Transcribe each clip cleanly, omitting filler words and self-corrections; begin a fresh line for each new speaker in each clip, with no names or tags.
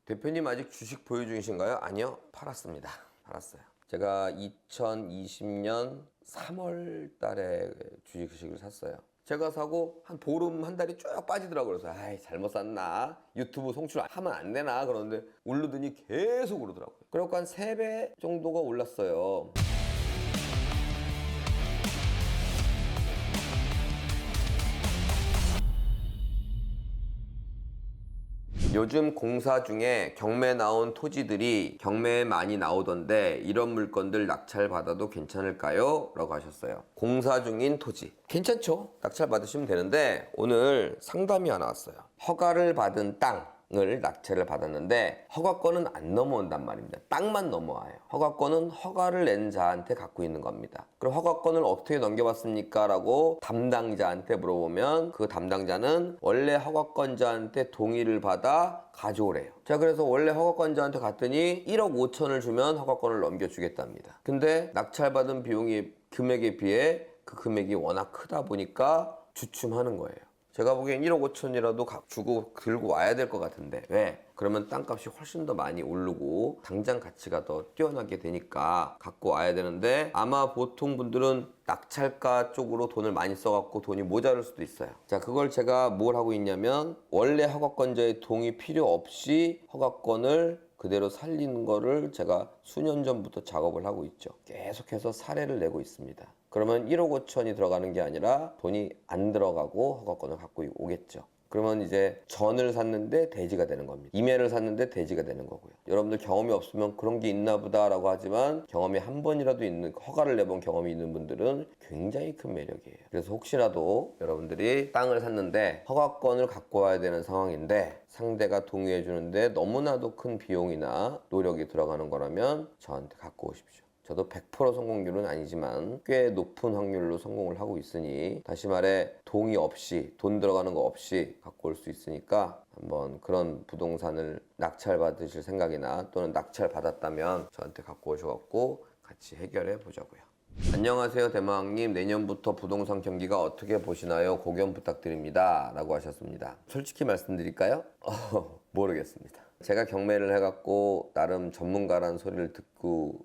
대표님 아직 주식 보유 중이신가요? 아니요. 팔았습니다. 팔았어요. 제가 2020년 3월 달에 주식을 샀어요. 제가 사고 한 보름 한 달이 쭉 빠지더라고요. 그래서 아이 잘못 샀나? 유튜브 송출 하면 안 되나? 그러는데 오르더니 계속 오르더라고요. 그래갖고 한 3배 정도가 올랐어요. 요즘 공사 중에 경매 나온 토지들이 경매에 많이 나오던데 이런 물건들 낙찰받아도 괜찮을까요? 라고 하셨어요. 공사 중인 토지 괜찮죠? 낙찰 받으시면 되는데 오늘 상담이 하나 왔어요. 허가를 받은 땅을 낙찰을 받았는데 허가권은 안 넘어온단 말입니다. 땅만 넘어와요. 허가권은 허가를 낸 자한테 갖고 있는 겁니다. 그럼 허가권을 어떻게 넘겨받습니까? 라고 담당자한테 물어보면 그 담당자는 원래 허가권자한테 동의를 받아 가져오래요. 자, 그래서 원래 허가권자한테 갔더니 1억 5천을 주면 허가권을 넘겨주겠답니다. 근데 낙찰받은 비용이 금액에 비해 그 금액이 워낙 크다 보니까 주춤하는 거예요. 제가 보기엔 1억 5천이라도 주고 들고 와야 될 것 같은데 왜? 그러면 땅값이 훨씬 더 많이 오르고 당장 가치가 더 뛰어나게 되니까 갖고 와야 되는데 아마 보통 분들은 낙찰가 쪽으로 돈을 많이 써갖고 돈이 모자랄 수도 있어요. 자, 그걸 제가 뭘 하고 있냐면 원래 허가권자의 동의 필요 없이 허가권을 그대로 살리는 거를 제가 수년 전부터 작업을 하고 있죠. 계속해서 사례를 내고 있습니다. 그러면 1억 5천이 들어가는 게 아니라 돈이 안 들어가고 허가권을 갖고 오겠죠. 그러면 이제 전을 샀는데 대지가 되는 겁니다. 임야를 샀는데 대지가 되는 거고요. 여러분들 경험이 없으면 그런 게 있나 보다라고 하지만 경험이 한 번이라도 있는, 허가를 내본 경험이 있는 분들은 굉장히 큰 매력이에요. 그래서 혹시라도 여러분들이 땅을 샀는데 허가권을 갖고 와야 되는 상황인데 상대가 동의해 주는데 너무나도 큰 비용이나 노력이 들어가는 거라면 저한테 갖고 오십시오. 저도 100% 성공률은 아니지만 꽤 높은 확률로 성공을 하고 있으니 다시 말해 동의 없이 돈 들어가는 거 없이 갖고 올 수 있으니까 한번 그런 부동산을 낙찰 받으실 생각이나 또는 낙찰 받았다면 저한테 갖고 오셔갖고 같이 해결해 보자고요. 안녕하세요 대마왕님, 내년부터 부동산 경기가 어떻게 보시나요? 고견 부탁드립니다 라고 하셨습니다. 솔직히 말씀드릴까요? 모르겠습니다. 제가 경매를 해갖고 나름 전문가라는 소리를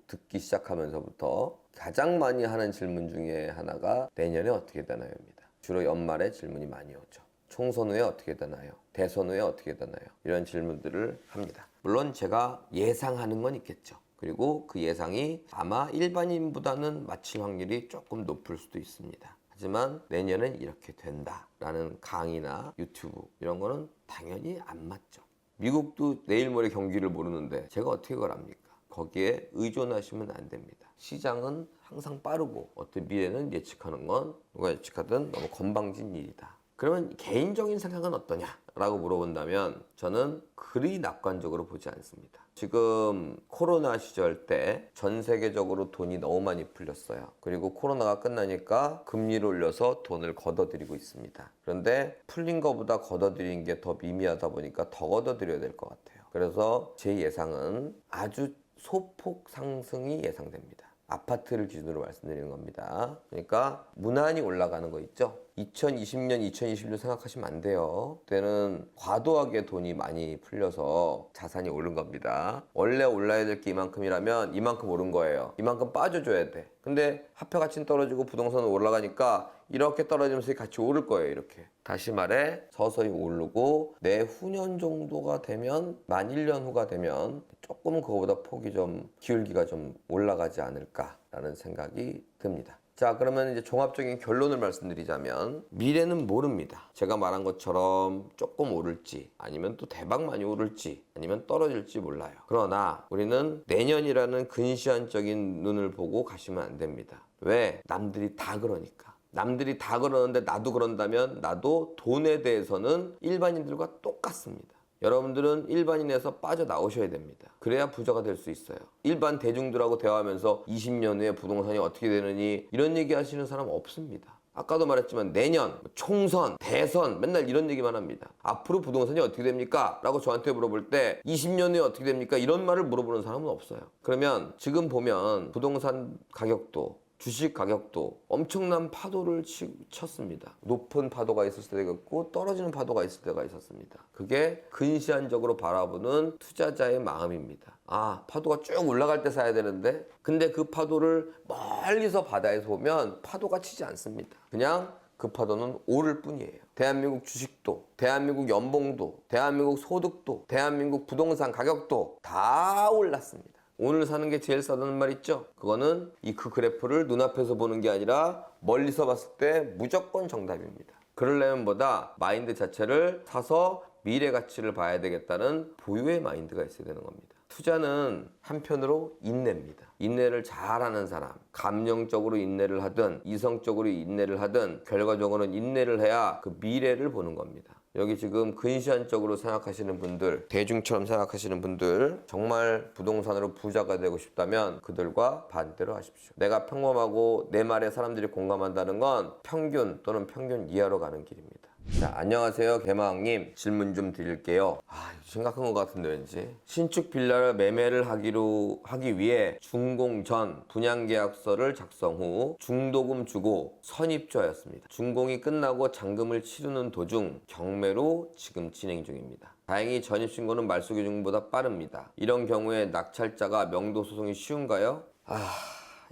듣기 시작하면서부터 가장 많이 하는 질문 중에 하나가 내년에 어떻게 되나요입니다. 주로 연말에 질문이 많이 오죠. 총선 후에 어떻게 되나요? 대선 후에 어떻게 되나요? 이런 질문들을 합니다. 물론 제가 예상하는 건 있겠죠. 그리고 그 예상이 아마 일반인보다는 맞힐 확률이 조금 높을 수도 있습니다. 하지만 내년엔 이렇게 된다라는 강의나 유튜브 이런 거는 당연히 안 맞죠. 미국도 내일 모레 경기를 모르는데 제가 어떻게 그걸 압니까? 거기에 의존하시면 안 됩니다. 시장은 항상 빠르고 어떤 미래는 예측하는 건 누가 예측하든 너무 건방진 일이다. 그러면 개인적인 생각은 어떠냐라고 물어본다면 저는 그리 낙관적으로 보지 않습니다. 지금 코로나 시절 때 전 세계적으로 돈이 너무 많이 풀렸어요. 그리고 코로나가 끝나니까 금리를 올려서 돈을 걷어들이고 있습니다. 그런데 풀린 것보다 걷어들인 게 더 미미하다 보니까 더 걷어들여야 될 것 같아요. 그래서 제 예상은 아주 소폭 상승이 예상됩니다. 아파트를 기준으로 말씀드리는 겁니다. 그러니까 무난히 올라가는 거 있죠? 2020년, 2021년 생각하시면 안 돼요. 그때는 과도하게 돈이 많이 풀려서 자산이 오른 겁니다. 원래 올라야 될 게 이만큼이라면 이만큼 오른 거예요. 이만큼 빠져줘야 돼. 근데 화폐 가치는 떨어지고 부동산은 올라가니까 이렇게 떨어지면서 같이 오를 거예요. 이렇게. 다시 말해 서서히 오르고 내후년 정도가 되면 만 1년 후가 되면 조금 그거보다 폭이 좀 기울기가 좀 올라가지 않을까라는 생각이 듭니다. 자, 그러면 이제 종합적인 결론을 말씀드리자면 미래는 모릅니다. 제가 말한 것처럼 조금 오를지 아니면 또 대박 많이 오를지 아니면 떨어질지 몰라요. 그러나 우리는 내년이라는 근시안적인 눈을 보고 가시면 안 됩니다. 왜? 남들이 다 그러니까. 남들이 다 그러는데 나도 그런다면 나도 돈에 대해서는 일반인들과 똑같습니다. 여러분들은 일반인에서 빠져나오셔야 됩니다. 그래야 부자가 될 수 있어요. 일반 대중들하고 대화하면서 20년 후에 부동산이 어떻게 되느니 이런 얘기 하시는 사람 없습니다. 아까도 말했지만 내년, 총선, 대선 맨날 이런 얘기만 합니다. 앞으로 부동산이 어떻게 됩니까? 라고 저한테 물어볼 때 20년 후에 어떻게 됩니까? 이런 말을 물어보는 사람은 없어요. 그러면 지금 보면 부동산 가격도 주식 가격도 엄청난 파도를 쳤습니다. 높은 파도가 있을 때가 있고 떨어지는 파도가 있을 때가 있었습니다. 그게 근시안적으로 바라보는 투자자의 마음입니다. 아, 파도가 쭉 올라갈 때 사야 되는데, 근데 그 파도를 멀리서 바다에서 보면 파도가 치지 않습니다. 그냥 그 파도는 오를 뿐이에요. 대한민국 주식도, 대한민국 연봉도, 대한민국 소득도, 대한민국 부동산 가격도 다 올랐습니다. 오늘 사는 게 제일 싸다는 말 있죠? 그거는 그 그래프를 눈앞에서 보는 게 아니라 멀리서 봤을 때 무조건 정답입니다. 그러려면 보다 마인드 자체를 사서 미래 가치를 봐야 되겠다는 보유의 마인드가 있어야 되는 겁니다. 투자는 한편으로 인내입니다. 인내를 잘하는 사람, 감정적으로 인내를 하든 이성적으로 인내를 하든 결과적으로는 인내를 해야 그 미래를 보는 겁니다. 여기 지금 근시안적으로 생각하시는 분들, 대중처럼 생각하시는 분들, 정말 부동산으로 부자가 되고 싶다면 그들과 반대로 하십시오. 내가 평범하고 내 말에 사람들이 공감한다는 건 평균 또는 평균 이하로 가는 길입니다. 자, 안녕하세요. 개마왕님, 질문 좀 드릴게요. 심각한 것 같은데 왠지. 신축 빌라를 매매를 하기 위해 준공 전 분양계약서를 작성 후 중도금 주고 선입주하였습니다. 준공이 끝나고 잔금을 치르는 도중 경매로 지금 진행 중입니다. 다행히 전입신고는 말소기준보다 빠릅니다. 이런 경우에 낙찰자가 명도소송이 쉬운가요?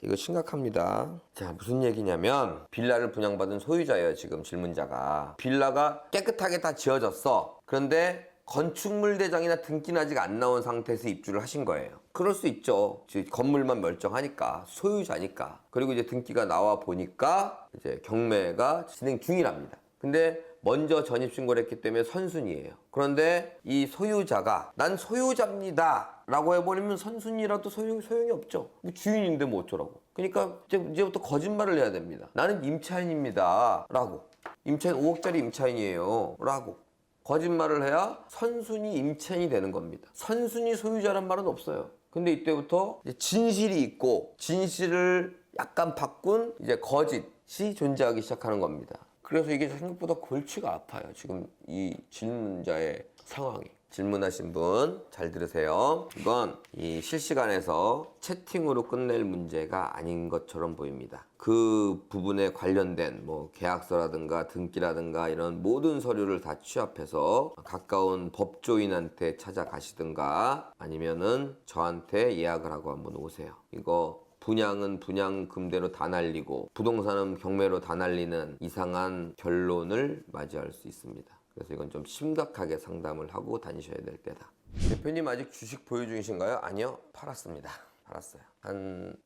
이거 심각합니다. 자, 무슨 얘기냐면 빌라를 분양받은 소유자예요. 지금 질문자가. 빌라가 깨끗하게 다 지어졌어. 그런데 건축물 대장이나 등기는 아직 안 나온 상태에서 입주를 하신 거예요. 그럴 수 있죠. 건물만 멀쩡하니까, 소유자니까. 그리고 이제 등기가 나와 보니까 이제 경매가 진행 중이랍니다. 근데 먼저 전입신고를 했기 때문에 선순위예요. 그런데 이 소유자가 난 소유자입니다 라고 해버리면 선순위라도 소용이 없죠. 주인인데 뭐 어쩌라고. 그러니까 이제부터 거짓말을 해야 됩니다. 나는 임차인입니다 라고. 임차인 5억짜리 임차인이에요 라고. 거짓말을 해야 선순위 임차인이 되는 겁니다. 선순위 소유자란 말은 없어요. 근데 이때부터 이제 진실이 있고 진실을 약간 바꾼 이제 거짓이 존재하기 시작하는 겁니다. 그래서 이게 생각보다 골치가 아파요. 지금 이 질문자의 상황이. 질문하신 분 잘 들으세요. 이건 이 실시간에서 채팅으로 끝낼 문제가 아닌 것처럼 보입니다. 그 부분에 관련된 뭐 계약서라든가 등기라든가 이런 모든 서류를 다 취합해서 가까운 법조인한테 찾아가시든가 아니면은 저한테 예약을 하고 한번 오세요. 이거 분양은 분양금대로 다 날리고 부동산은 경매로 다 날리는 이상한 결론을 맞이할 수 있습니다. 그래서 이건 좀 심각하게 상담을 하고 다니셔야 될 때다. 대표님 아직 주식 보유 중이신가요? 아니요, 팔았습니다. 팔았어요.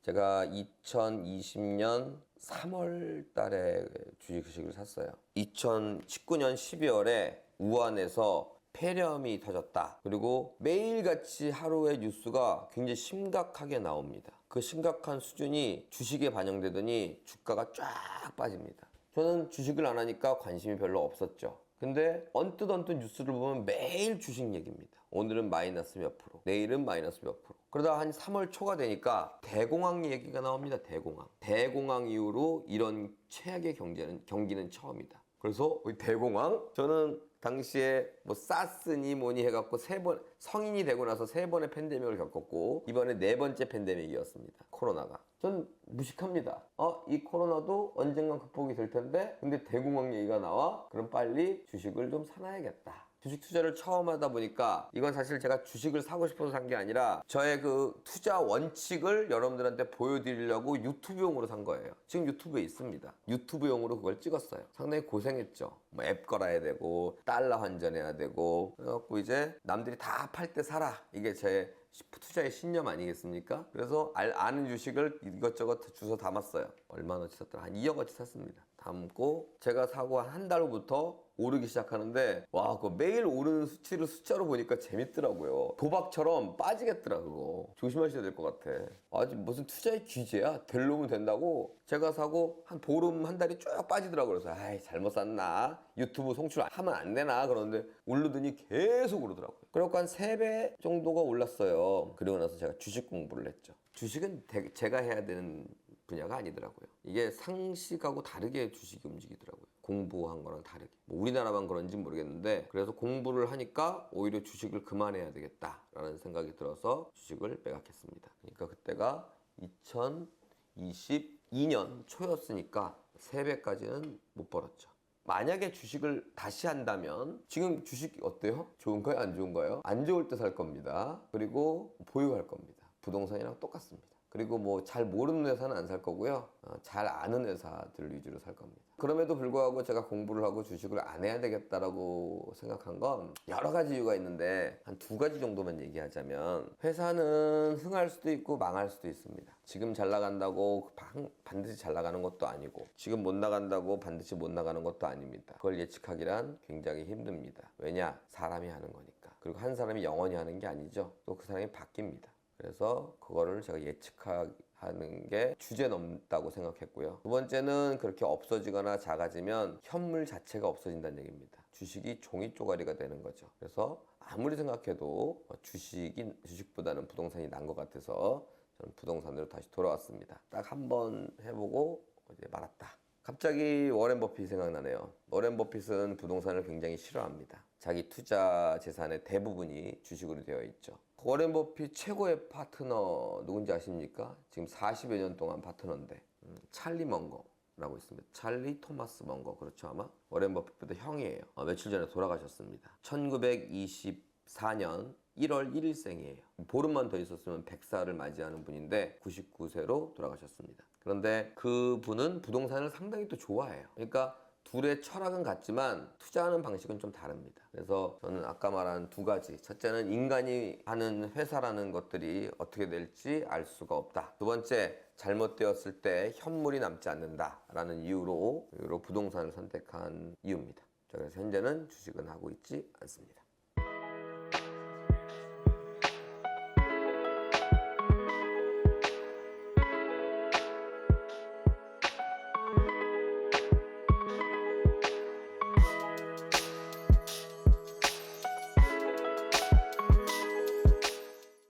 제가 2020년 3월 달에 주식을 샀어요. 2019년 12월에 우한에서 폐렴이 터졌다. 그리고 매일같이 하루의 뉴스가 굉장히 심각하게 나옵니다. 그 심각한 수준이 주식에 반영되더니 주가가 쫙 빠집니다. 저는 주식을 안 하니까 관심이 별로 없었죠. 근데 언뜻 뉴스를 보면 매일 주식 얘기입니다. 오늘은 마이너스 몇 프로, 내일은 마이너스 몇 프로. 그러다 한 3월 초가 되니까 대공황 얘기가 나옵니다. 대공황 이후로 이런 최악의 경기는 처음이다. 그래서 대공황? 저는 당시에 뭐 사스니 뭐니 해갖고 성인이 되고 나서 3번의 팬데믹을 겪었고 이번에 4번째 팬데믹이었습니다. 코로나가. 전 무식합니다. 이 코로나도 언젠간 극복이 될 텐데 근데 대공황 얘기가 나와? 그럼 빨리 주식을 좀 사놔야겠다. 주식 투자를 처음 하다 보니까 이건 사실 제가 주식을 사고 싶어서 산 게 아니라 저의 그 투자 원칙을 여러분들한테 보여드리려고 유튜브용으로 산 거예요. 지금 유튜브에 있습니다. 유튜브용으로 그걸 찍었어요. 상당히 고생했죠. 뭐 앱 걸어야 되고 달러 환전해야 되고 그래갖고 이제 남들이 다 팔 때 사라. 이게 제 투자의 신념 아니겠습니까? 그래서 아는 주식을 이것저것 주워 담았어요. 얼마나치 샀더라? 한 2억어치 샀습니다. 담고 제가 사고 한 달 후부터 오르기 시작하는데 와, 그거 매일 오르는 수치를 숫자로 보니까 재밌더라고요. 도박처럼 빠지겠더라 그거. 조심하셔야 될 것 같아. 아직 무슨 투자의 귀재야? 될 놈은 된다고 제가 사고 한 보름 한 달이 쭉 빠지더라고요. 그래서 잘못 샀나? 유튜브 송출하면 안 되나? 그러는데 오르더니 계속 오르더라고요. 그래갖고 한 3배 정도가 올랐어요. 그리고 나서 제가 주식 공부를 했죠. 주식은 제가 해야 되는 분야가 아니더라고요. 이게 상식하고 다르게 주식이 움직이더라고요. 공부한 거랑 다르게. 뭐 우리나라만 그런지 모르겠는데 그래서 공부를 하니까 오히려 주식을 그만해야 되겠다라는 생각이 들어서 주식을 매각했습니다. 그러니까 그때가 2022년 초였으니까 3배까지는 못 벌었죠. 만약에 주식을 다시 한다면 지금 주식 어때요? 좋은가요? 안 좋은가요? 안 좋을 때 살 겁니다. 그리고 보유할 겁니다. 부동산이랑 똑같습니다. 그리고 뭐 잘 모르는 회사는 안 살 거고요. 잘 아는 회사들 위주로 살 겁니다. 그럼에도 불구하고 제가 공부를 하고 주식을 안 해야 되겠다라고 생각한 건 여러 가지 이유가 있는데 한 2가지 정도만 얘기하자면 회사는 흥할 수도 있고 망할 수도 있습니다. 지금 잘 나간다고 반드시 잘 나가는 것도 아니고 지금 못 나간다고 반드시 못 나가는 것도 아닙니다. 그걸 예측하기란 굉장히 힘듭니다. 왜냐? 사람이 하는 거니까. 그리고 한 사람이 영원히 하는 게 아니죠. 또 그 사람이 바뀝니다. 그래서 그거를 제가 예측하는 게 주제 넘다고 생각했고요. 2번째는 그렇게 없어지거나 작아지면 현물 자체가 없어진다는 얘기입니다. 주식이 종이 쪼가리가 되는 거죠. 그래서 아무리 생각해도 주식보다는 부동산이 난 것 같아서 저는 부동산으로 다시 돌아왔습니다. 딱 한 번 해보고 이제 말았다. 갑자기 워렌 버핏이 생각나네요. 워렌 버핏은 부동산을 굉장히 싫어합니다. 자기 투자 재산의 대부분이 주식으로 되어 있죠. 워렌 버핏 최고의 파트너 누군지 아십니까? 지금 40여 년 동안 파트너인데 찰리 먼거라고 있습니다. 찰리 토마스 먼거. 그렇죠 아마? 워렌 버핏보다 형이에요. 며칠 전에 돌아가셨습니다. 1924년 1월 1일생이에요. 보름만 더 있었으면 100살을 맞이하는 분인데 99세로 돌아가셨습니다. 그런데 그분은 부동산을 상당히 또 좋아해요. 그러니까 둘의 철학은 같지만 투자하는 방식은 좀 다릅니다. 그래서 저는 아까 말한 2가지. 첫째는 인간이 하는 회사라는 것들이 어떻게 될지 알 수가 없다. 2번째, 잘못되었을 때 현물이 남지 않는다라는 이유로 부동산을 선택한 이유입니다. 그래서 현재는 주식은 하고 있지 않습니다.